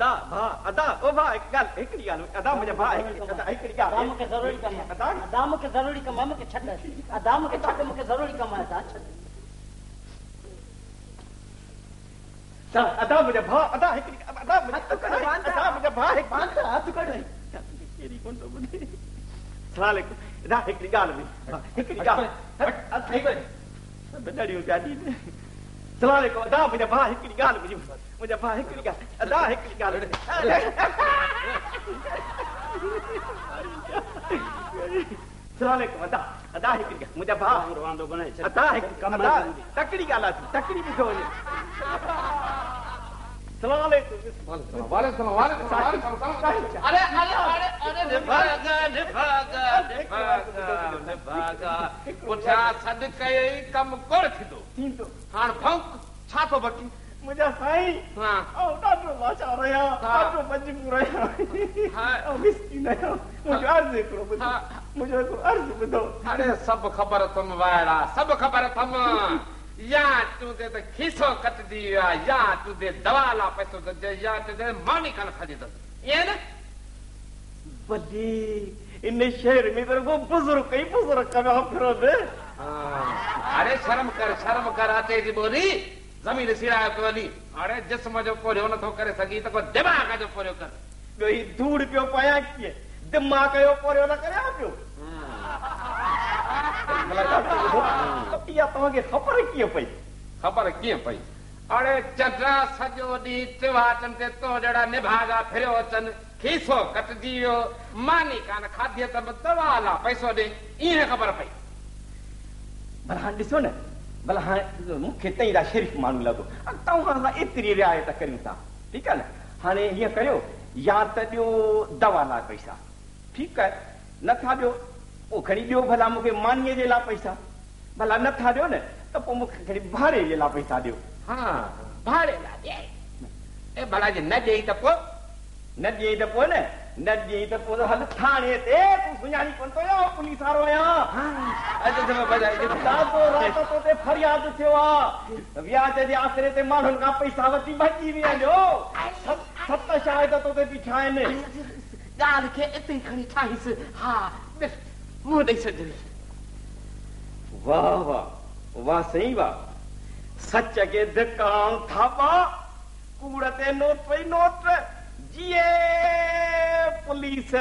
अदा भा अदा ओ भा हिकिड़ी ॻाल्हि अदा मुंहिंजा भा हिकिड़ी ॻाल्हि मूंखे ज़रूरी कमु आहे अदा मूंखे ज़रूरी कमु आहे मूंखे छॾ अदा मूंखे छॾ मूंखे ज़रूरी कमु आहे अदा छॾ अदा मुंहिंजा भा अदा हिकिड़ी अदा मुंहिंजा भा हथ कढ कहिड़ी कोन थो ॿुधे सलाम अलैकुम अदा हिकिड़ी ॻाल्हि हिकिड़ी ॻाल्हि ॾाढियूं पिया ॾींदी सलाम अलैकुम अदा मुंहिंजा भा हिकिड़ी ॻाल्हि मुंहिंजा भा हिकिड़ी ॻाल्हि अदा हिकिड़ी ॻाल्हि सलाम अलैकुम अदा अदा हिकिड़ी ॻाल्हि मुंहिंजा भा वांदो कोन्हे अदा तकड़ी ॻाल्हि आहे तकड़ी ॿुधो वञे सलाम अलैकुम कम कोन थींदो हाणे भौंक छा थो बची मुंहिंजा साईं ॾाढो लाचार आहियां ॾाढो मजबूर आहियां मिस्कीन आहियां मुंहिंजो अर्ज़ु हिकिड़ो ॿुधो मुंहिंजो हिकिड़ो अर्ज़ु ॿुधो अरे सभु ख़बर अथमि वाइड़ा सभु ख़बर अथमि या तुंहिंजे त खीसो कटिजी वियो आहे या तुंहिंजे दवा लाइ पैसो कजे या तुंहिंजे मानी कान खाधी अथसि ईअं न भली इन शहर में त रुॻो बुज़ुर्ग कई बुज़ुर्ग कयो फिरो अरे शर्म कर अटे जी ॿोली ज़मीन सिराए पियो वञी अरे जिस्म जो पोरियो नथो करे सघी त को दिमाग़ जो पोरियो कर ॿियो ही धूड़ पियो पयां कीअं दिमाग़ जो पोरियो न करियां पियो इहा तव्हांखे ख़बर कीअं पई अरे चटा सॼो ॾींहुं तिवाटनि ते तो जहिड़ा निभागा फिरियो अचनि खीसो कटिजी वियो मानी कान खाधी त दवा लाइ पैसो ॾे ईअं ख़बर पई भला हाणे ॾिसो न भला हाणे मूंखे तई ॾा शरीफ़ माण्हू लॻो तव्हां सां एतिरी रिआयत करियूं था ठीकु आहे न हाणे हीअं करियो या त ॾियो दवा लाइ पैसा ठीकु आहे नथा ॾियो पोइ खणी ॾियो भला मूंखे मानीअ जे लाइ पैसा भला नथा ॾियो न त पोइ मूंखे खणी भाड़े जे लाइ पैसा ॾियो हा भाड़े लाइ ए भला जे न ॾेई त पोइ न ॾियई त पोइ न ॾियई त पोइ हल थाणे ते तूं सुञाणी कोन थो पुलिस वारो आहियां तोते फरियाद थियो आहे व्याज जे आसरे ते माण्हुनि खां पैसा वठी भॼी वियो सत शायदि तोते बीठा आहिनि ॻाल्हि खे इते ई खणी ठाहीसि हा मुंहुं ॾेई छॾियो वाह वाह वाह सही वाह सच के धिकां थापा कूड़ ते नोट पई नोट जीए पुलिस